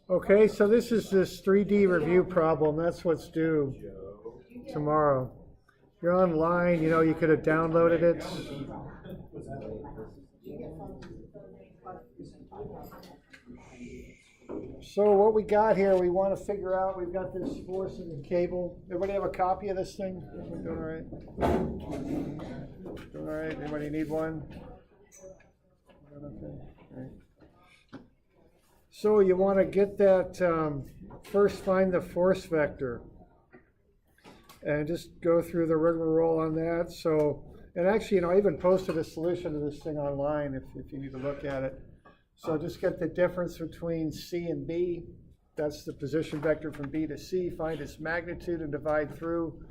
Okay, so this is this 3D review problem. That's what's due tomorrow. If you're online, you know, you could have downloaded it. So what we got here, we want to figure out, we've got this force in the cable. Everybody have a copy of this thing? Doing all right? Doing all right? Anybody need one? Okay. All right. So you want to get that, first find the force vector. And just go through the rigmarole on that. So, and actually, you know, I even posted a solution to this thing online if you need to look at it. So just get the difference between C and B. That's the position vector from B to C. Find its magnitude and divide through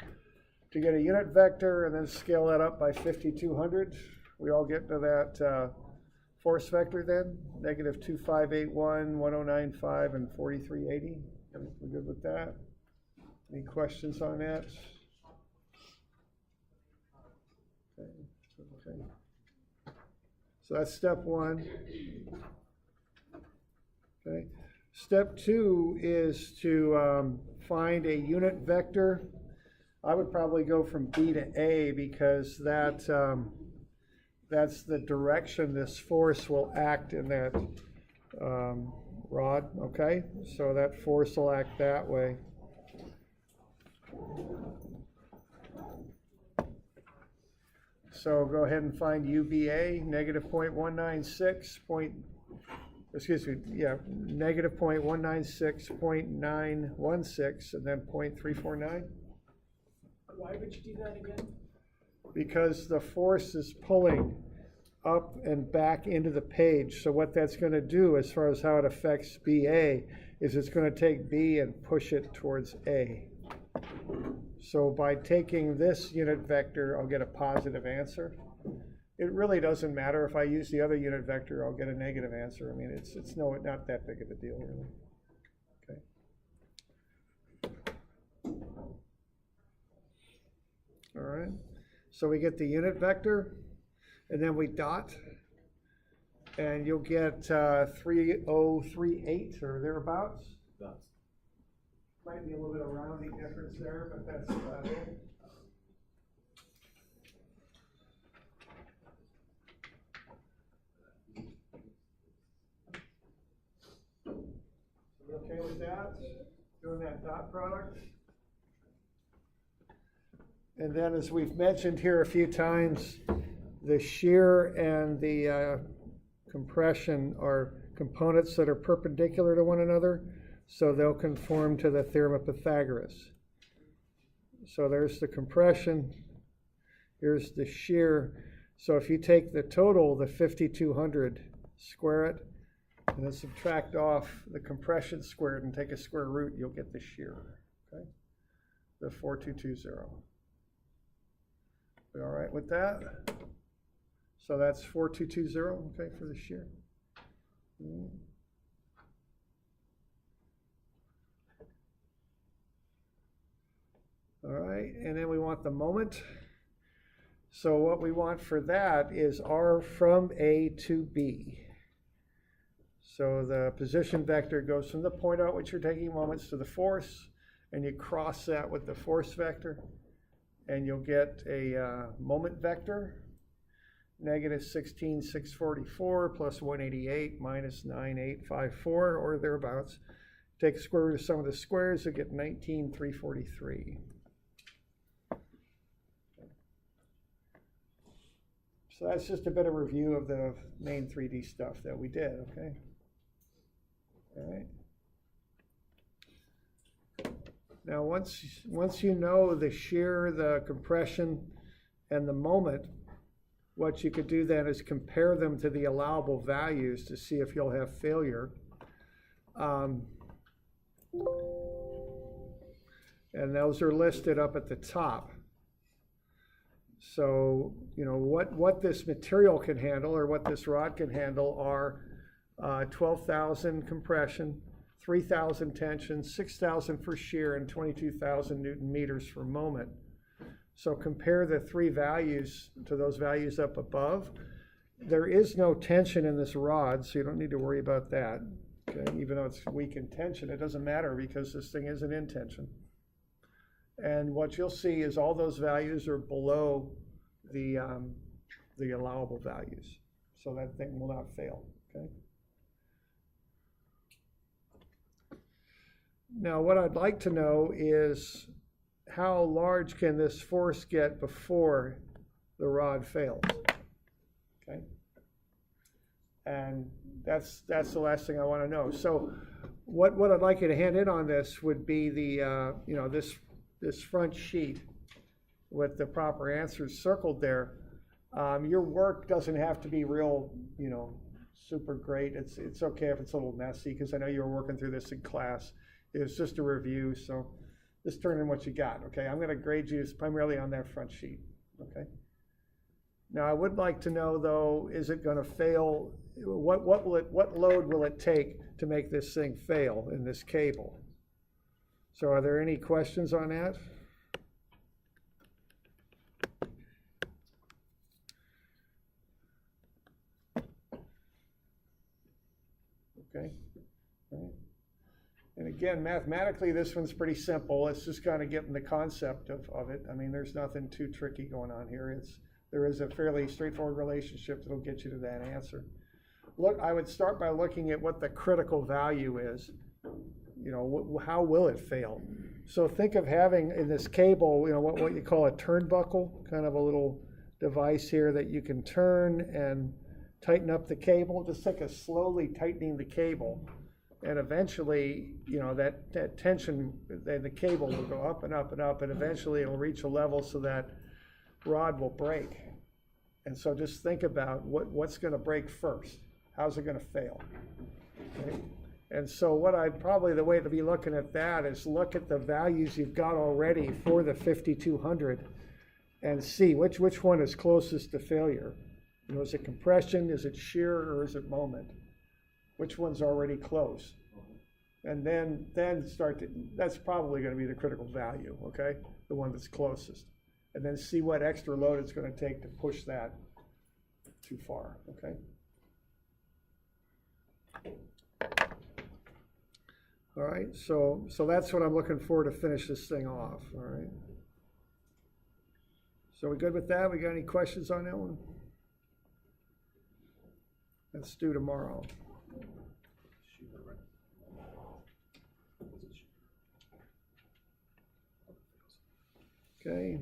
to get a unit vector, and then scale that up by 5,200. We all get to that force vector then, negative 2581, 1095, and 4380. We're good with that? Any questions on that? Okay. So that's step one. Okay. Step two is to find a unit vector. I would probably go from B to A because that's the direction this force will act in that rod. Okay, so that force will act that way. So go ahead and find UBA, negative 0.196, negative 0.196, 0.916, and then 0.349. Why would you do that again? Because the force is pulling up and back into the page. So what that's going to do as far as how it affects BA is it's going to take B and push it towards A. So by taking this unit vector, I'll get a positive answer. It really doesn't matter if I use the other unit vector, I'll get a negative answer. I mean, it's not that big of a deal, really. Okay. All right. So we get the unit vector, and then we dot, and you'll get 3038 or thereabouts. Might be a little bit of rounding difference there, but that's about it. You okay with that? Doing that dot product? And then, as we've mentioned here a few times, the shear and the compression are components that are perpendicular to one another. So they'll conform to the theorem of Pythagoras. So there's the compression, here's the shear. So if you take the total, the 5,200, square it, and then subtract off the compression squared and take a square root, you'll get the shear, okay? The 4220. We all right with that? So that's 4220, okay, for the shear. All right, and then we want the moment. So what we want for that is R from A to B. So the position vector goes from the point at which you're taking moments to the force, and you cross that with the force vector, and you'll get a moment vector, negative 16,644 plus 188 minus 9,854 or thereabouts. Take the square root of some of the squares, you get 19,343. So that's just a bit of review of the main 3D stuff that we did, okay? All right. Now, once you know the shear, the compression, and the moment, what you could do then is compare them to the allowable values to see if you'll have failure. And those are listed up at the top. So, you know, what this material can handle, or what this rod can handle, are 12,000 compression, 3,000 tension, 6,000 for shear, and 22,000 Newton meters for moment. So compare the three values to those values up above, there is no tension in this rod, so you don't need to worry about that. Okay? Even though it's weak in tension, it doesn't matter because this thing isn't in tension. And what you'll see is all those values are below the allowable values. So that thing will not fail. Okay? Now, what I'd like to know is how large can this force get before the rod fails? Okay? And that's the last thing I want to know. So what I'd like you to hand in on this would be the, this front sheet with the proper answers circled there. Your work doesn't have to be real, super great. It's okay if it's a little messy, because I know you were working through this in class. It was just a review, so just turn in what you got, okay? I'm going to grade you primarily on that front sheet, okay? Now, I would like to know, though, is it going to fail? What load will it take to make this thing fail in this cable? So are there any questions on that? Okay. All right. And again, mathematically, this one's pretty simple. It's just kind of getting the concept of it. I mean, there's nothing too tricky going on here. There is a fairly straightforward relationship that'll get you to that answer. Look, I would start by looking at what the critical value is. How will it fail? So think of having in this cable, what you call a turnbuckle, kind of a little device here that you can turn and tighten up the cable. Just think of slowly tightening the cable. And eventually, that tension, the cable will go up and up and up, and eventually it'll reach a level so that rod will break. And so just think about what's going to break first. How's it going to fail? Okay? And so the way to be looking at that is look at the values you've got already for the 5200 and see which one is closest to failure. Is it compression, is it shear, or is it moment? Which one's already close? And then that's probably going to be the critical value, okay? The one that's closest. And then see what extra load it's going to take to push that too far, okay? All right, so that's what I'm looking for to finish this thing off, all right? So we good with that? We got any questions on that one? That's due tomorrow. Okay.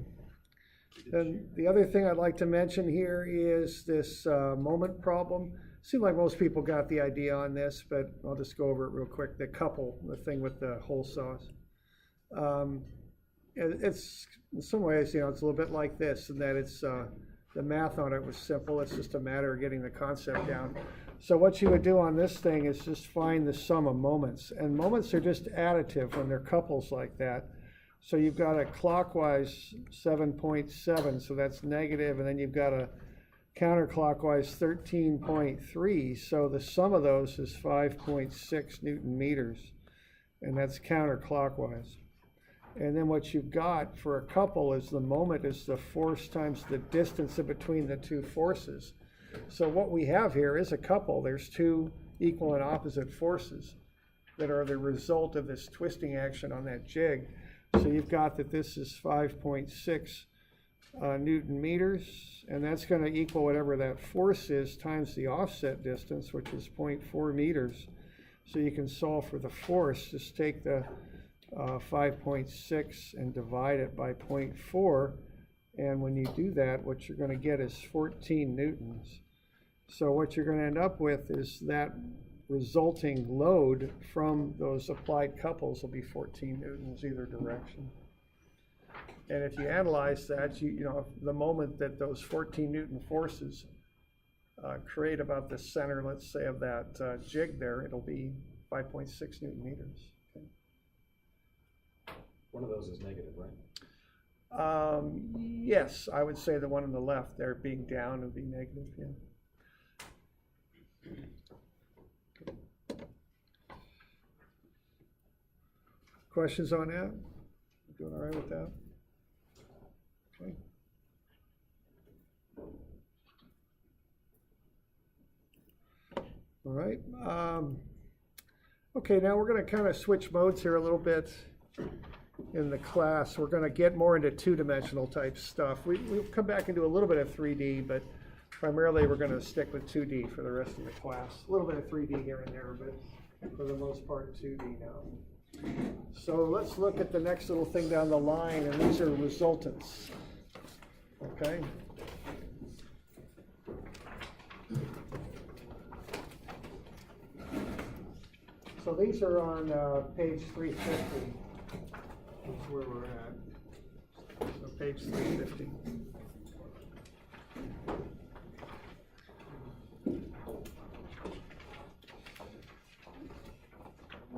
Then the other thing I'd like to mention here is this moment problem. Seems like most people got the idea on this, but I'll just go over it real quick. The thing with the hole saws. It's in some ways, it's a little bit like this, in that it's the math on it was simple. It's just a matter of getting the concept down. So what you would do on this thing is just find the sum of moments, and moments are just additive when they're couples like that. So you've got a clockwise 7.7, so that's negative, and then you've got a counterclockwise 13.3, so the sum of those is 5.6 Newton meters, and that's counterclockwise. And then what you've got for a couple is the moment is the force times the distance in between the two forces. So what we have here is a couple. There's two equal and opposite forces that are the result of this twisting action on that jig. So you've got that this is 5.6 Newton meters, and that's going to equal whatever that force is times the offset distance, which is 0.4 meters. So you can solve for the force. Just take the 5.6 and divide it by 0.4, and when you do that, what you're going to get is 14 newtons. So what you're going to end up with is that resulting load from those applied couples will be 14 newtons either direction. And if you analyze that, the moment that those 14 Newton forces create about the center, let's say, of that jig there, it'll be 5.6 Newton meters. Okay. One of those is negative, right? Yes, I would say the one on the left there being down would be negative, yeah. Questions on that? Doing all right with that? Okay. All right. Okay, now we're going to kind of switch modes here a little bit in the class. We're going to get more into two-dimensional type stuff. We'll come back and do a little bit of 3D, but primarily we're going to stick with 2D for the rest of the class. A little bit of 3D here and there, but for the most part 2D now. So let's look at the next little thing down the line, and these are resultants. Okay. So these are on page 350. That's where we're at. So page 350.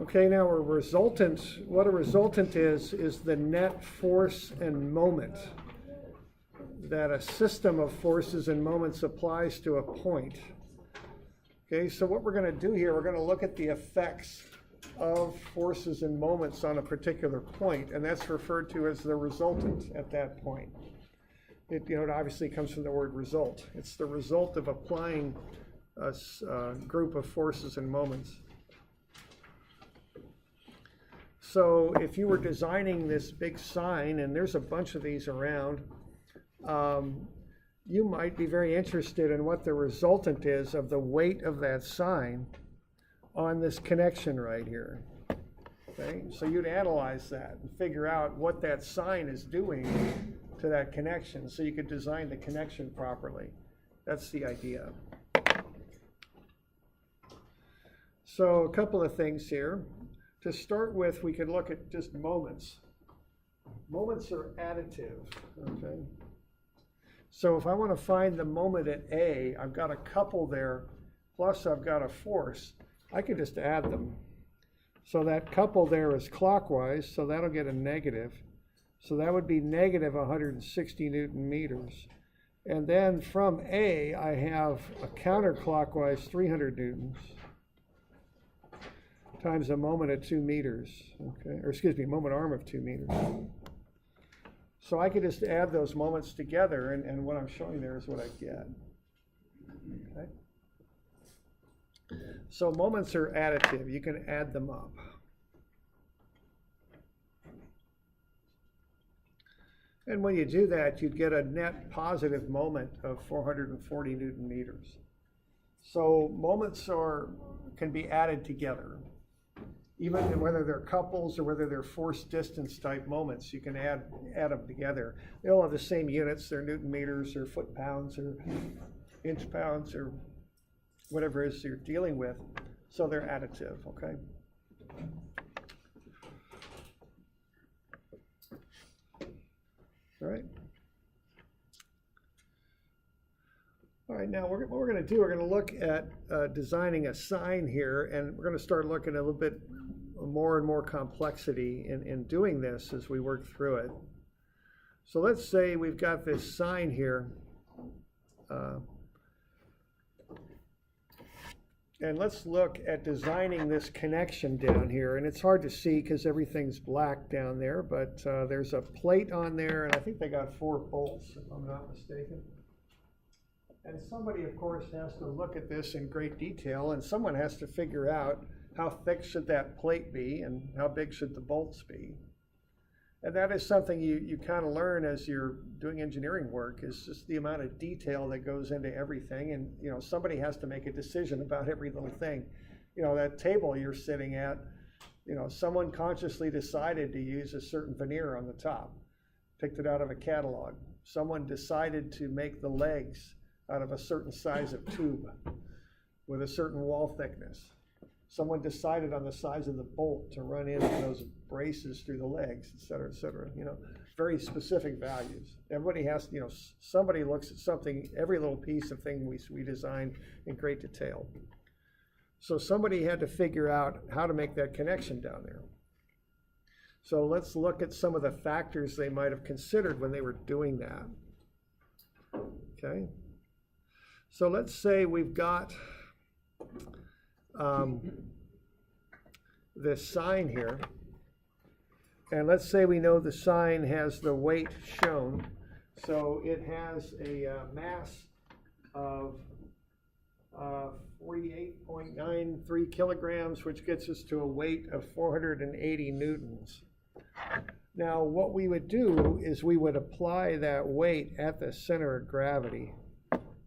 Okay, now a resultant, what a resultant is the net force and moment that a system of forces and moments applies to a point. Okay, so what we're going to do here, we're going to look at the effects of forces and moments on a particular point, and that's referred to as the resultant at that point. It obviously comes from the word result. It's the result of applying a group of forces and moments. So if you were designing this big sign, and there's a bunch of these around, you might be very interested in what the resultant is of the weight of that sign on this connection right here. Okay, so you'd analyze that and figure out what that sign is doing to that connection so you could design the connection properly. That's the idea. So a couple of things here. To start with, we could look at just moments. Moments are additive, okay? So if I want to find the moment at A, I've got a couple there, plus I've got a force. I could just add them. So that couple there is clockwise, so that'll get a negative. So that would be negative 160 Newton meters. And then from A, I have a counterclockwise 300 newtons times a moment at 2 meters, okay? Or excuse me, moment arm of 2 meters. So I could just add those moments together, and what I'm showing there is what I get. Okay? So moments are additive. You can add them up. And when you do that, you'd get a net positive moment of 440 Newton meters. So moments can be added together. Even whether they're couples or whether they're force distance type moments, you can add them together. They all have the same units. They're Newton meters or foot pounds or inch pounds or whatever it is you're dealing with. So they're additive, okay? All right. All right, now what we're going to do, we're going to look at designing a sign here, and we're going to start looking at a little bit more and more complexity in doing this as we work through it. So let's say we've got this sign here, and let's look at designing this connection down here. And it's hard to see because everything's black down there, but there's a plate on there, and I think they got 4 bolts, if I'm not mistaken. And somebody, of course, has to look at this in great detail, and someone has to figure out how thick should that plate be and how big should the bolts be. And that is something you kind of learn as you're doing engineering work, is just the amount of detail that goes into everything. And somebody has to make a decision about every little thing. That table you're sitting at, someone consciously decided to use a certain veneer on the top, picked it out of a catalog. Someone decided to make the legs out of a certain size of tube with a certain wall thickness. Someone decided on the size of the bolt to run into those braces through the legs, et cetera, very specific values. Everybody has, somebody looks at something, every little piece of thing we design in great detail. So somebody had to figure out how to make that connection down there. So let's look at some of the factors they might have considered when they were doing that. Okay. So let's say we've got this sign here, and let's say we know the sign has the weight shown. So it has a mass of 48.2 0.93 kilograms, which gets us to a weight of 480 newtons. Now, what we would do is we would apply that weight at the center of gravity.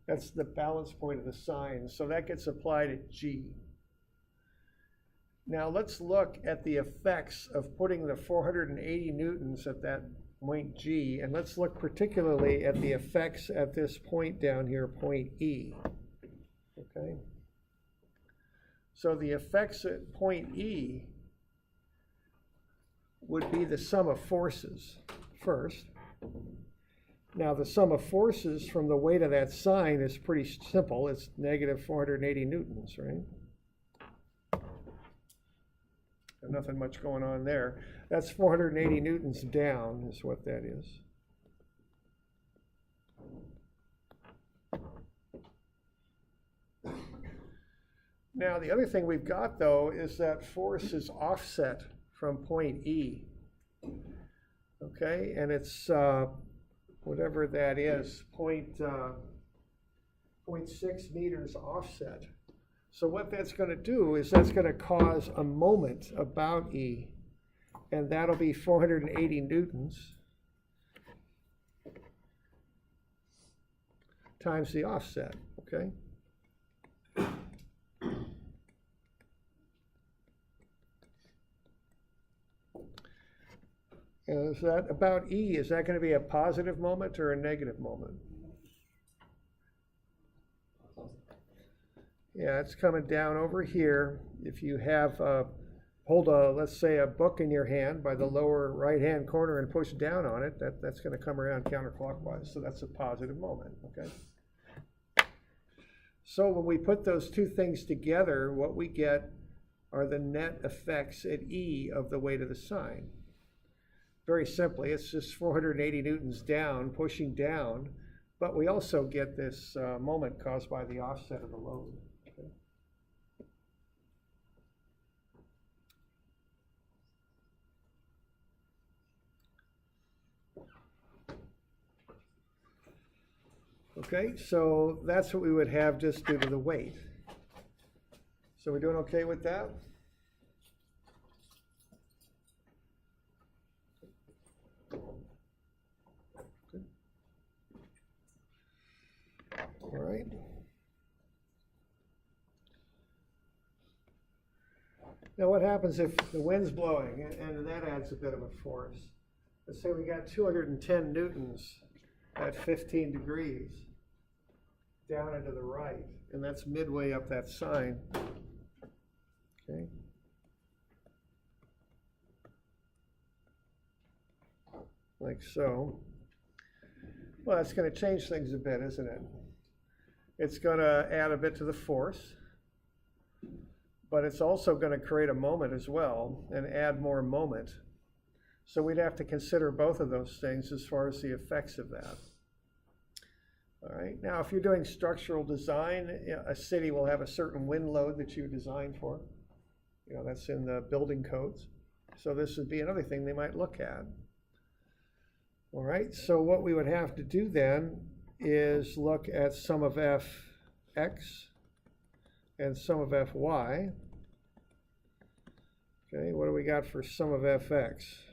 That's the balance point of the sign, so that gets applied at G. Now, let's look at the effects of putting the 480 newtons at that point G, and let's look particularly at the effects at this point down here, point E. Okay? So the effects at point E would be the sum of forces first. Now, the sum of forces from the weight of that sign is pretty simple. It's negative 480 newtons, right? Nothing much going on there. That's 480 newtons down is what that is. Now, the other thing we've got, though, is that force is offset from point E. Okay, and it's whatever that is, 0.6 meters offset. So what that's going to do is that's going to cause a moment about E, and that'll be 480 newtons times the offset, okay? And is that about E, is that going to be a positive moment or a negative moment? Yeah, it's coming down over here. If you have, hold let's say a book in your hand by the lower right-hand corner and push down on it, that's going to come around counterclockwise. So that's a positive moment, okay? So when we put those two things together, what we get are the net effects at E of the weight of the sign. Very simply, it's just 480 newtons down, pushing down, but we also get this moment caused by the offset of the load. Okay, so that's what we would have just due to the weight. So we're doing okay with that? Good. All right. Now what happens if the wind's blowing and that adds a bit of a force? Let's say we got 210 newtons at 15 degrees. Down and to the right, and that's midway up that sign. Okay. Like so. Well, that's going to change things a bit, isn't it? It's going to add a bit to the force, but it's also going to create a moment as well and add more moment. So we'd have to consider both of those things as far as the effects of that. All right, now if you're doing structural design, a city will have a certain wind load that you designed for. You know, that's in the building codes. So this would be another thing they might look at. All right, so what we would have to do then is look at sum of Fx and sum of Fy. Okay, what do we got for sum of Fx?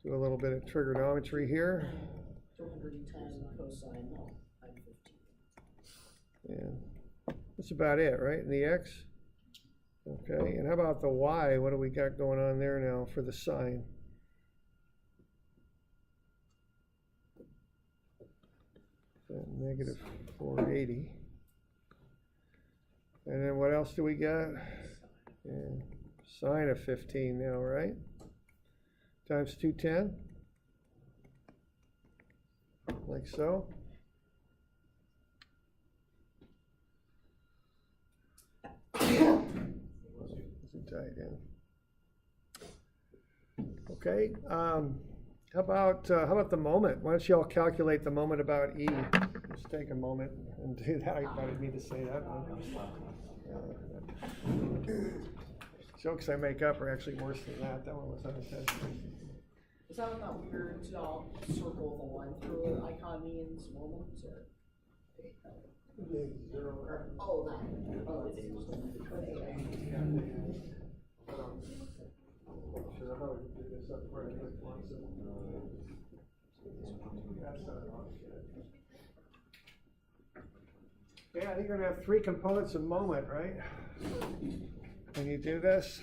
Do a little bit of trigonometry here. 210 cosine of 15. Yeah, that's about it, right? And the x? Okay, and how about the y? What do we got going on there now for the sine? Negative 480. And then what else do we got? Yeah, sine of 15 now, right? Times 210, like so. Okay. How about the moment? Why don't you all calculate the moment about E? Just take a moment and do that. I didn't mean to say that. Jokes I make up are actually worse than that. That one was unintentional. Is that one that weird circle with a line through it icon means moment? Or Zero there. Oh, that, oh, it's. Sure, I thought we could do this up for it once. That's not enough. Yeah, I think you're gonna have 3 components a moment, right? When you do this.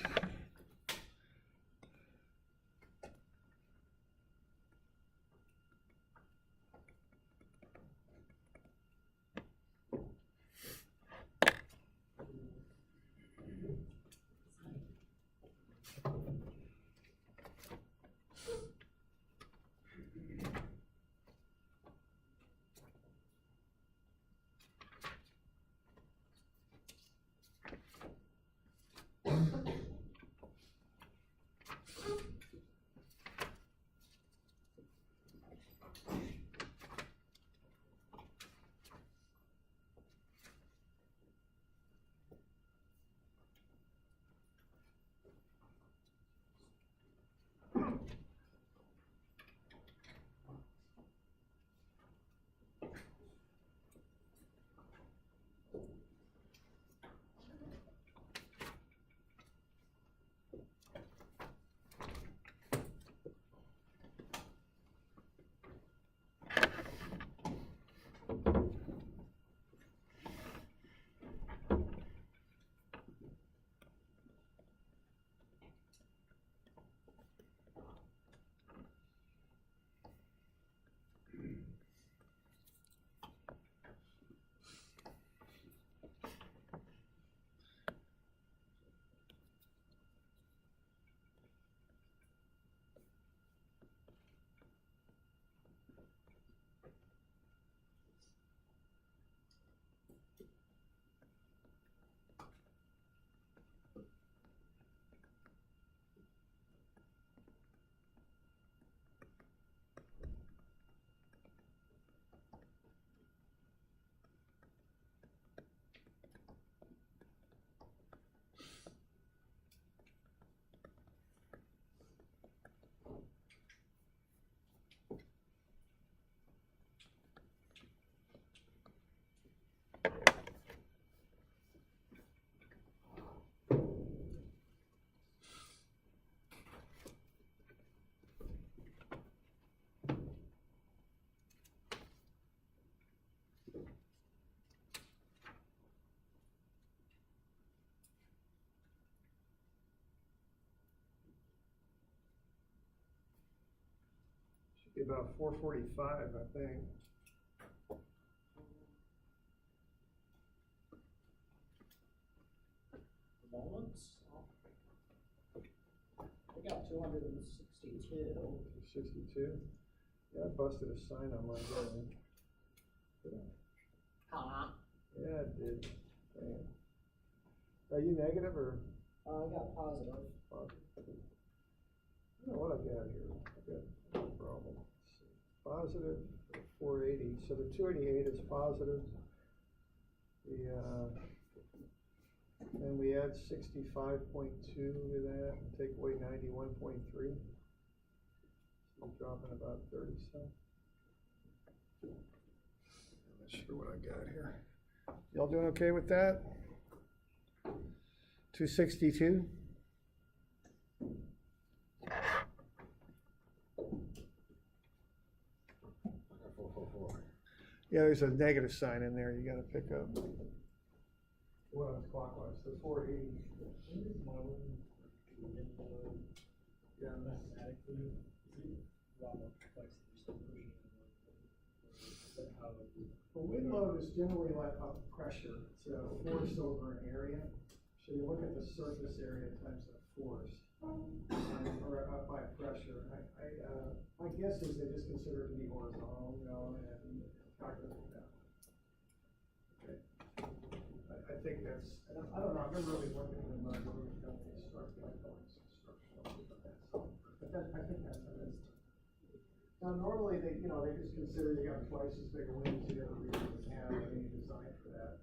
Be about 4:45, I think. Moments. I got 262. 62. Yeah, I busted a sign on my building. Huh? Yeah, it did. Damn. Are you negative or I got positive. positive? I don't know what I got here. I got no problem. Let's see. Positive 480. So the 288 is positive. And we add 65.2 to that and take away 91.3. So we're dropping about 30 cents. I'm not sure what I got here. Y'all doing okay with that? 262? Yeah, there's a negative sign in there you gotta pick up. What on clockwise, so 480. Yeah. Well, wind load is generally like a pressure, so force over an area. So you look at the surface area times the force, or by pressure. My guess is they just consider it to be horizontal, you know, and calculate that. Okay. I think that's, I don't know, I've never really looked at them, but I've really done construction, like construction, but that, I think that's what it is. Now, normally they, they just consider you got twice as big a wind as you ever really have, and you design for that.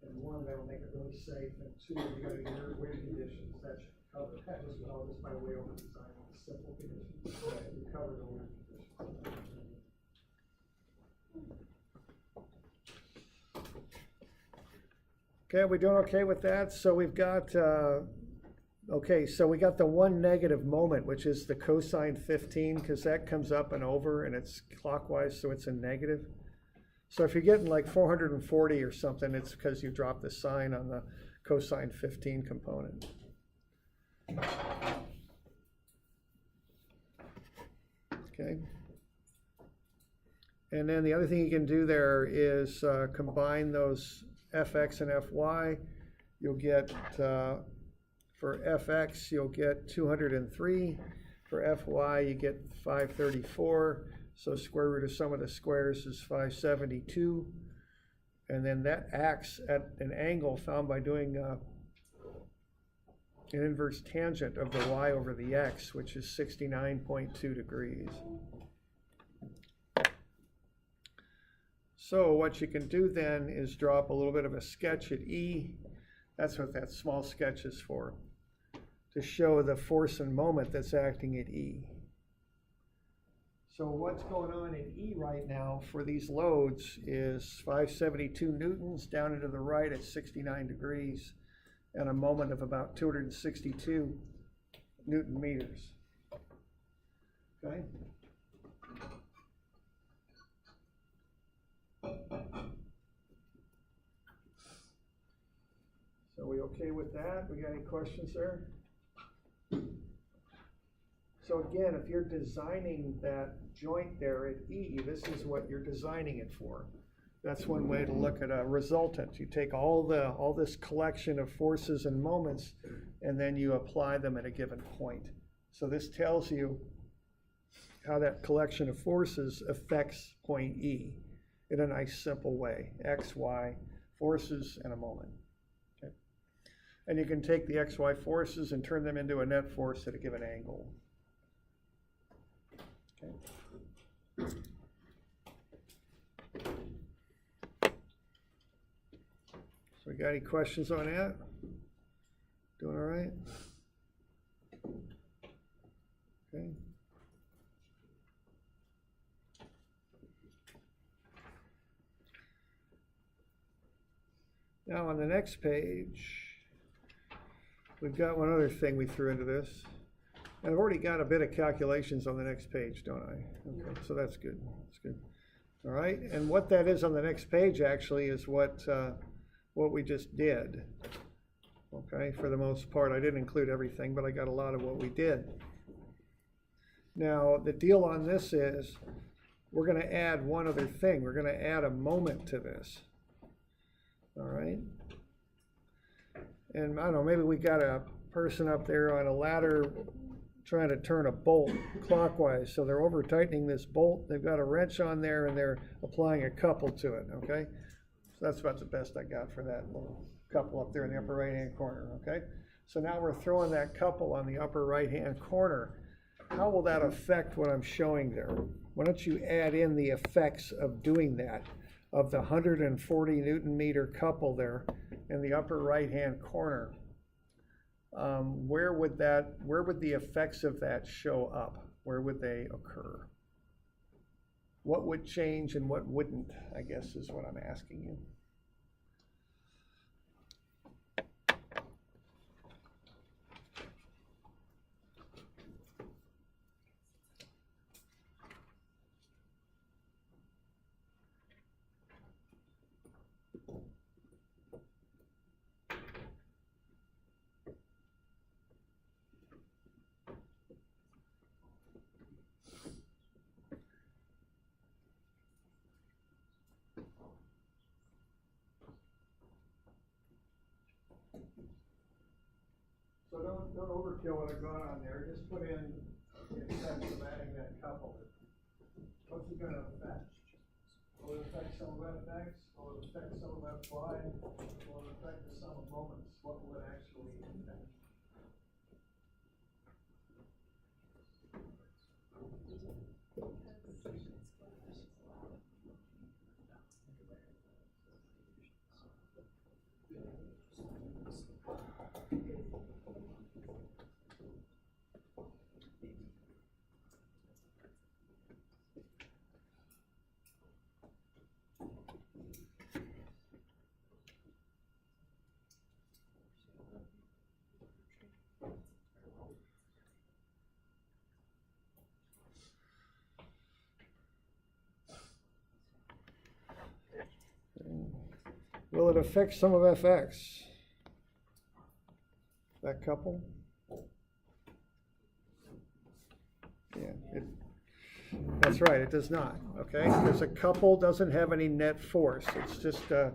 And one, that'll make it really safe, and two, you got to get your wind conditions, that should cover that as well, just by way of design with simple conditions. You cover the wind conditions. Okay, we doing okay with that? So we've got, okay, so we got the one negative moment, which is the cosine 15, because that comes up and over and it's clockwise, so it's a negative. So if you're getting like 440 or something, it's because you dropped the sign on the cosine 15 component. Okay. And then the other thing you can do there is combine those fx and fy. You'll get, for fx, you'll get 203. For fy, you get 534. So square root of sum of the squares is 572. And then that acts at an angle found by doing an inverse tangent of the y over the x, which is 69.2 degrees. So what you can do then is draw up a little bit of a sketch at E. That's what that small sketch is for, to show the force and moment that's acting at E. So what's going on in E right now for these loads is 572 newtons down into the right at 69 degrees and a moment of about 262 Newton meters. Okay? So we okay with that? We got any questions there? So again, if you're designing that joint there at E, this is what you're designing it for. That's one way to look at a resultant. You take all this collection of forces and moments, and then you apply them at a given point. So this tells you how that collection of forces affects point E in a nice simple way. X, Y, forces, and a moment. Okay. And you can take the X, Y forces and turn them into a net force at a given angle. Okay. So we got any questions on that? Doing all right? Okay. Now on the next page, we've got one other thing we threw into this. And I've already got a bit of calculations on the next page, don't I? Okay, so that's good. That's good. All right, and what that is on the next page actually is what we just did. Okay, for the most part, I didn't include everything, but I got a lot of what we did. Now, the deal on this is we're going to add one other thing. We're going to add a moment to this. All right. And I don't know, maybe we got a person up there on a ladder trying to turn a bolt clockwise. So they're over tightening this bolt. They've got a wrench on there and they're applying a couple to it. Okay. So that's about the best I got for that little couple up there in the upper right hand corner. Okay. So now we're throwing that couple on the upper right hand corner. How will that affect what I'm showing there? Why don't you add in the effects of doing that, of the 140 Newton meter couple there in the upper right hand corner? Where would the effects of that show up? Where would they occur? What would change and what wouldn't, I guess is what I'm asking you. So don't overkill what I've got on there. Just put in the effects of adding that couple. What's it going to affect? Will it affect some of that effects? Will it affect some of that fly? Will it affect the sum of moments? What will it actually affect? Will it affect some of fx? That couple? Yeah, that's right, it does not, okay? Because a couple doesn't have any net force. It's just a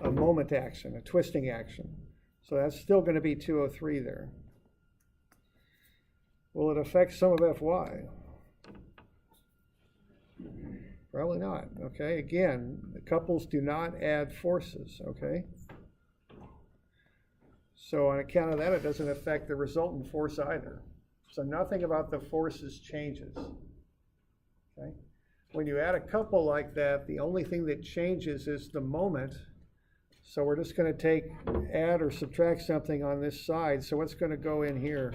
moment action, a twisting action. So that's still going to be 203 there. Will it affect some of Fy? Probably not, okay? Again, the couples do not add forces, okay? So on account of that, it doesn't affect the resultant force either. So nothing about the forces changes, okay? When you add a couple like that, the only thing that changes is the moment. So we're just going to add or subtract something on this side. So what's going to go in here?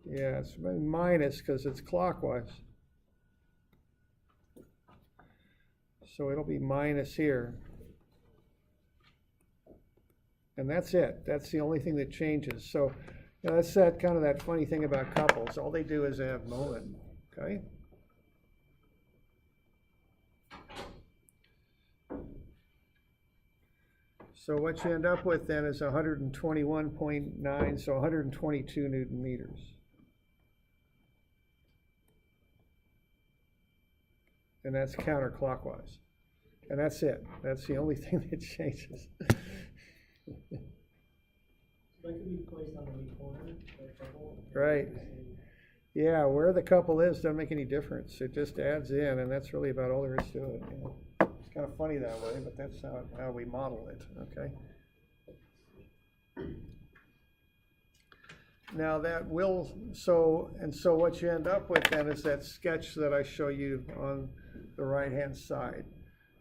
Yeah, it's minus because it's clockwise. So it'll be minus here. And that's it. That's the only thing that changes. So that's kind of that funny thing about couples. All they do is add moment, okay? So what you end up with then is 121.9, so 122 Newton meters. And that's counterclockwise. And that's it. That's the only thing that changes. That could be placed on any corner, like couple. Right. Yeah, where the couple is doesn't make any difference. It just adds in, and that's really about all there is to it. Yeah. It's kind of funny that way, but that's how we model it, okay? Now that will, so what you end up with then is that sketch that I show you on the right-hand side.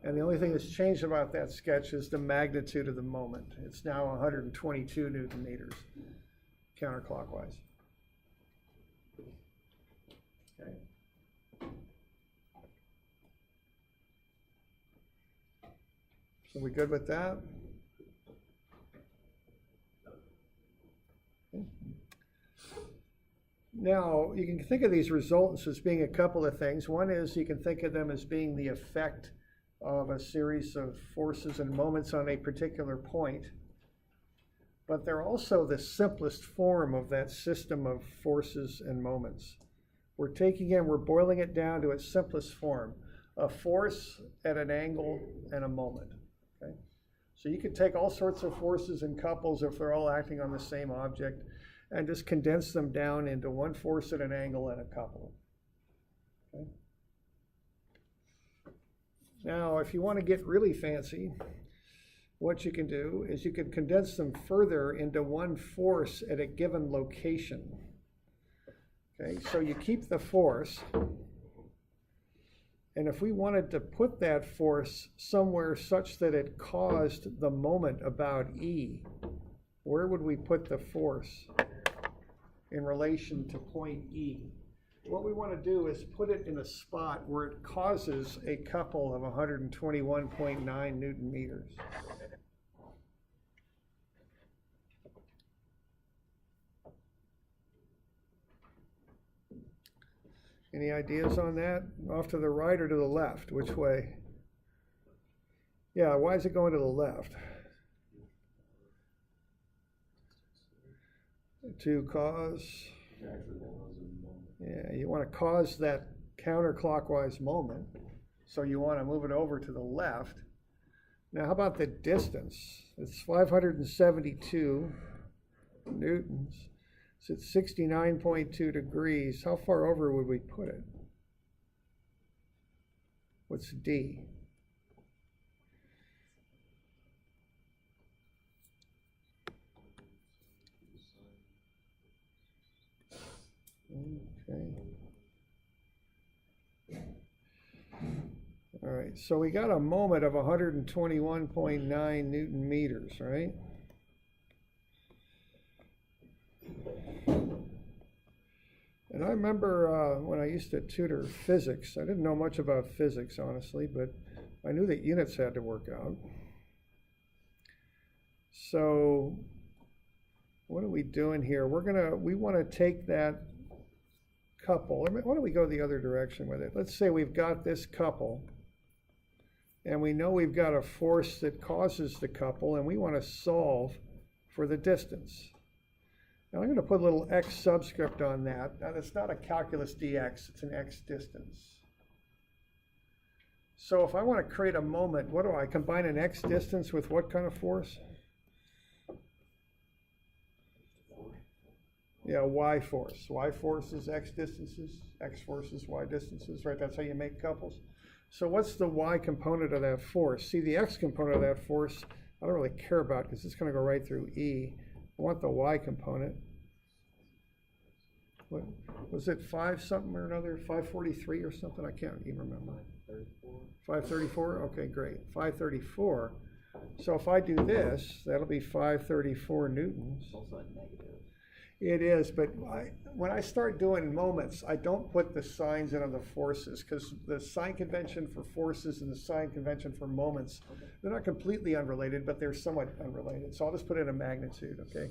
And the only thing that's changed about that sketch is the magnitude of the moment. It's now 122 Newton meters, counterclockwise. Okay. So we good with that? Okay. Now, you can think of these resultants as being a couple of things. One is you can think of them as being the effect of a series of forces and moments on a particular point. But they're also the simplest form of that system of forces and moments. We're boiling it down to its simplest form, a force at an angle and a moment, okay? So you could take all sorts of forces and couples if they're all acting on the same object and just condense them down into one force at an angle and a couple, okay? Now, if you want to get really fancy, what you can do is you can condense them further into one force at a given location. Okay, so you keep the force, and if we wanted to put that force somewhere such that it caused the moment about E, where would we put the force in relation to point E? What we want to do is put it in a spot where it causes a couple of 121.9 Newton meters. Any ideas on that? Off to the right or to the left? Which way? Yeah, why is it going to the left? To cause... Yeah, you want to cause that counterclockwise moment, so you want to move it over to the left. Now, how about the distance? It's 572 newtons. So it's 69.2 degrees. How far over would we put it? What's D? Okay. All right, so we got a moment of 121.9 Newton meters, right? And I remember when I used to tutor physics, I didn't know much about physics, honestly, but I knew that units had to work out. So what are we doing here? We want to take that couple. Why don't we go the other direction with it? Let's say we've got this couple, and we know we've got a force that causes the couple, and we want to solve for the distance. Now I'm going to put a little x subscript on that. Now it's not a calculus dx, it's an x distance. So if I want to create a moment, what do I combine an x distance with what kind of force? Yeah, y force. Y force is x distances, x force is y distances, right? That's how you make couples. So what's the y component of that force? See, the x component of that force, I don't really care about because it's going to go right through E. I want the y component. What was it, 5 something or another? 543 or something? I can't even remember. 534? Okay, great. 534. So if I do this, that'll be 534 newtons. It's also a negative. It is, but when I start doing moments, I don't put the signs in on the forces, because the sign convention for forces and the sign convention for moments, they're not completely unrelated, but they're somewhat unrelated. So I'll just put in a magnitude, okay?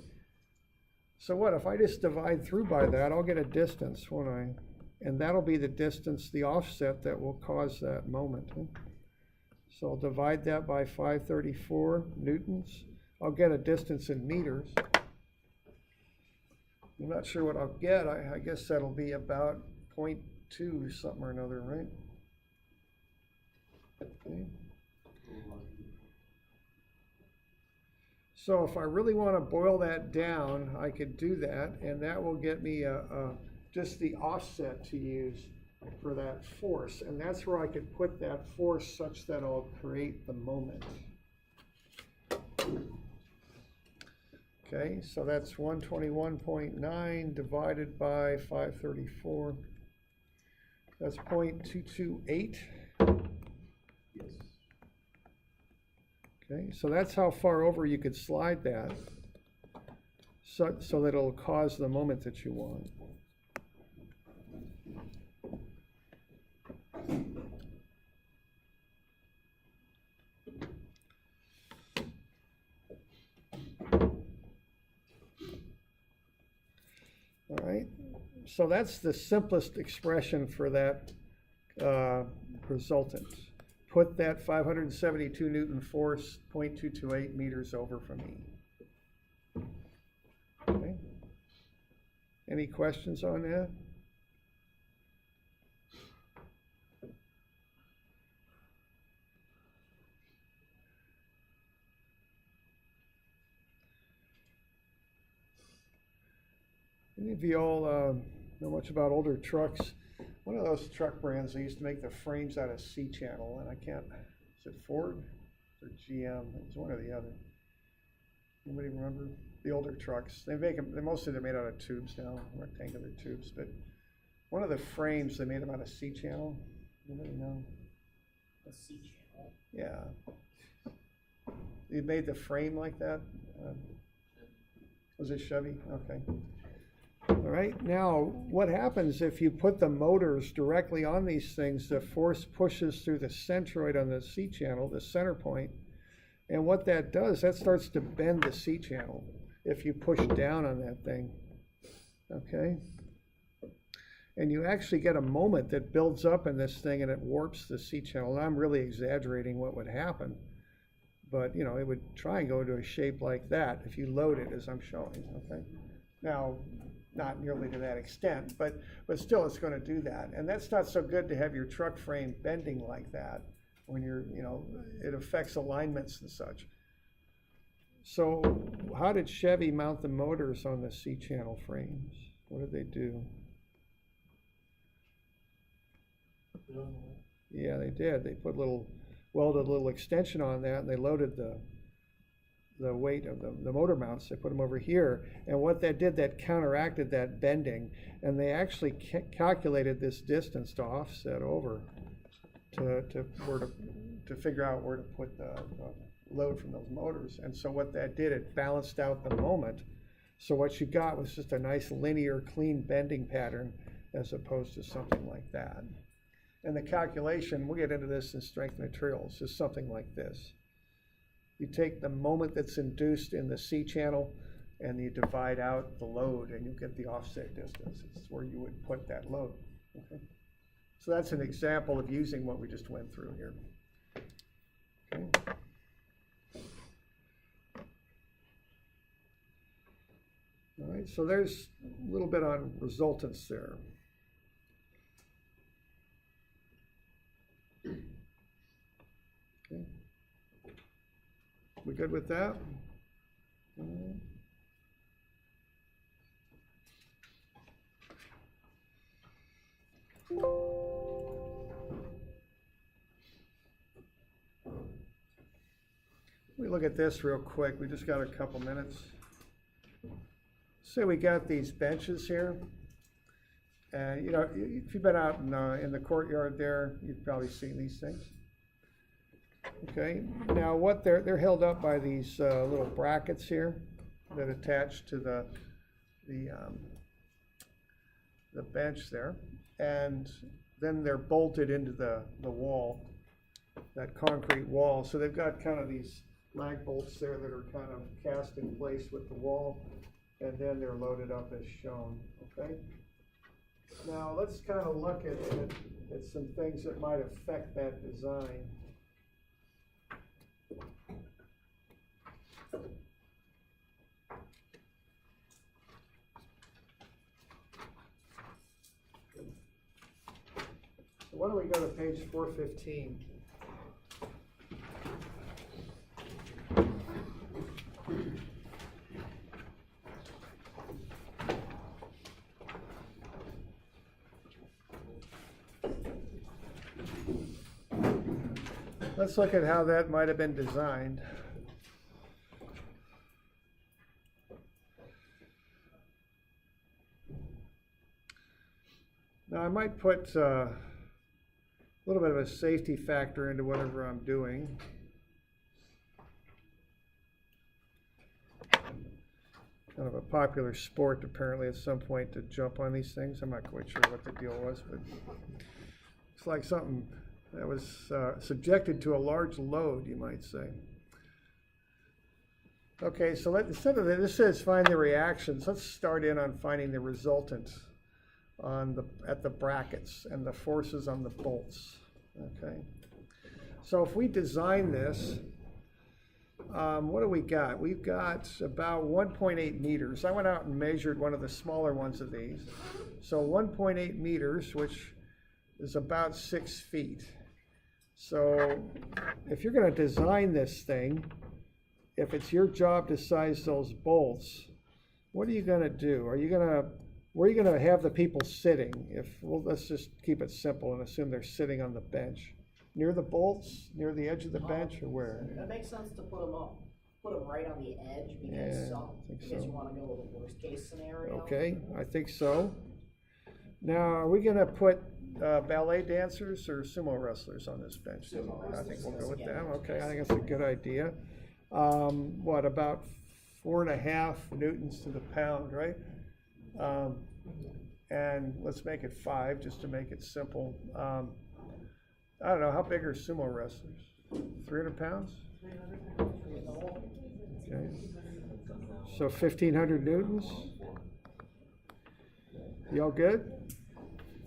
So what, if I just divide through by that, I'll get a distance, won't I? And that'll be the distance, the offset that will cause that moment. Huh? So I'll divide that by 534 newtons. I'll get a distance in meters. I'm not sure what I'll get. I guess that'll be about 0.2 something or another, right? Okay. So if I really want to boil that down, I could do that, and that will get me just the offset to use for that force. And that's where I could put that force such that I'll create the moment. Okay, so that's 121.9 divided by 534. That's 0.228. Yes. Okay, so that's how far over you could slide that so that it'll cause the moment that you want. All right, so that's the simplest expression for that resultant. Put that 572 Newton force 0.228 meters over from E. Okay. Any questions on that? Any of you all know much about older trucks? One of those truck brands, they used to make the frames out of C-channel, and I can't, is it Ford or GM? It was one or the other. Anybody remember? The older trucks. They make them, mostly they're made out of tubes now, rectangular tubes, but one of the frames, they made them out of C-channel. Anybody know? A C channel. Yeah. You made the frame like that? Was it Chevy? Okay. All right, now what happens if you put the motors directly on these things? The force pushes through the centroid on the C-channel, the center point, and what that does, that starts to bend the C-channel if you push down on that thing, okay? And you actually get a moment that builds up in this thing and it warps the C-channel. And I'm really exaggerating what would happen, but you know, it would try and go to a shape like that if you load it as I'm showing, okay? Now, not nearly to that extent, but still it's going to do that. And that's not so good to have your truck frame bending like that when you're, you know, it affects alignments and such. So how did Chevy mount the motors on the C-channel frames? What did they do? Yeah, they did. They put welded a little extension on that, and they loaded the weight of the motor mounts. They put them over here, and what that did, that counteracted that bending, and they actually calculated this distance to offset over to figure out where to put the load from those motors. And so what that did, it balanced out the moment. So what you got was just a nice linear, clean bending pattern as opposed to something like that. And the calculation, we'll get into this in strength materials, is something like this. You take the moment that's induced in the C-channel and you divide out the load and you get the offset distance. It's where you would put that load. Okay? So that's an example of using what we just went through here. Okay. All right, so there's a little bit on resultants there. Okay. We good with that? We look at this real quick. We just got a couple minutes. Say we got these benches here. And you know, if you've been out in the courtyard there, you've probably seen these things. Okay, now what they're held up by these little brackets here that attach to the bench there, and then they're bolted into the wall, that concrete wall. So they've got kind of these lag bolts there that are kind of cast in place with the wall, and then they're loaded up as shown. Okay. Now let's kind of look at some things that might affect that design. So why don't we go to page 415? Let's look at how that might have been designed. Now I might put a little bit of a safety factor into whatever I'm doing. Kind of a popular sport apparently at some point to jump on these things. I'm not quite sure what the deal was, but it's like something that was subjected to a large load, you might say. Okay, so instead of this says find the reactions, let's start in on finding the resultant at the brackets and the forces on the bolts. Okay, so if we design this, what do we got? We've got about 1.8 meters. I went out and measured one of the smaller ones of these. So 1.8 meters, which is about 6 feet. So if you're going to design this thing, if it's your job to size those bolts, what are you going to do? Where are you going to have the people sitting? Well, let's just keep it simple and assume they're sitting on the bench. Near the bolts, near the edge of the bench, or where? That makes sense to put them right on the edge because you want to go with the worst case scenario. Okay, I think so. Now, are we going to put ballet dancers or sumo wrestlers on this bench? I think we'll go with them. Okay, I think that's a good idea. What, about 4.5 newtons to the pound, right? And let's make it 5 just to make it simple. I don't know, how big are sumo wrestlers? 300 pounds? Okay. So 1,500 newtons? Y'all good?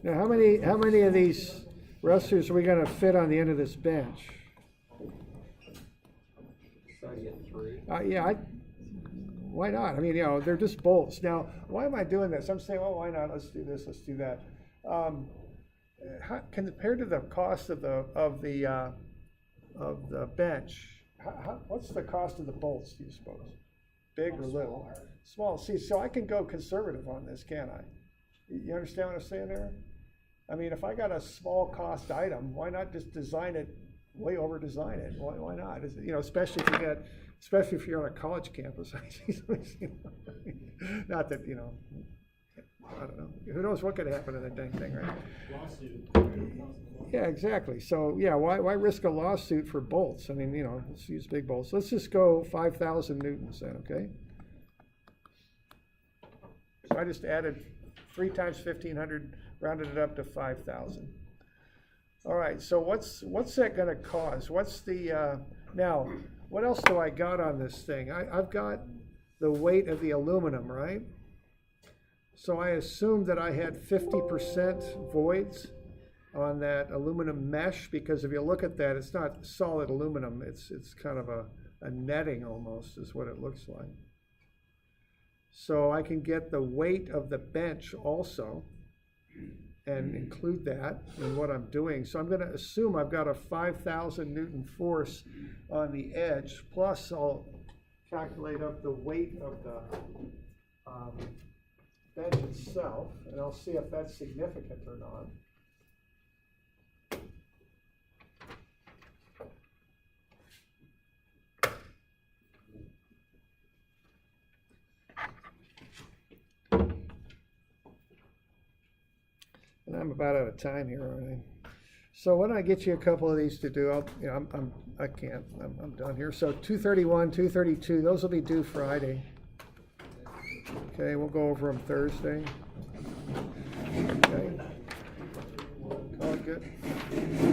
Now, how many of these wrestlers are we going to fit on the end of this bench? Yeah, why not? I mean, you know, they're just bolts. Now, why am I doing this? I'm saying, oh, why not? Let's do this. Let's do that. Compared to the cost of the bench, what's the cost of the bolts? Do you suppose? Big or little? Small. See, so I can go conservative on this, can't I? You understand what I'm saying there? I mean, if I got a small cost item, why not just design it, way over design it? Why not? You know, especially if you're on a college campus. Not that, you know, I don't know. Who knows what could happen to that dang thing, right? Lawsuit. Yeah, exactly. So yeah, why risk a lawsuit for bolts? I mean, you know, let's use big bolts. Let's just go 5,000 newtons then, okay? So I just added 3 times 1,500, rounded it up to 5,000. All right, so what's that going to cause? What's the, now, what else do I got on this thing? I've got the weight of the aluminum, right? So I assumed that I had 50% voids. on that aluminum mesh, because if you look at that, it's not solid aluminum, it's kind of a netting almost is what it looks like. So I can get the weight of the bench also and include that in what I'm doing. So I'm going to assume I've got a 5,000 Newton force on the edge, plus I'll calculate up the weight of the bench itself, and I'll see if that's significant or not. And I'm about out of time here, aren't I? So why don't I get you a couple of these to do? I'm done here. So 231, 232, those will be due Friday. Okay, we'll go over them Thursday. Okay. Call it good.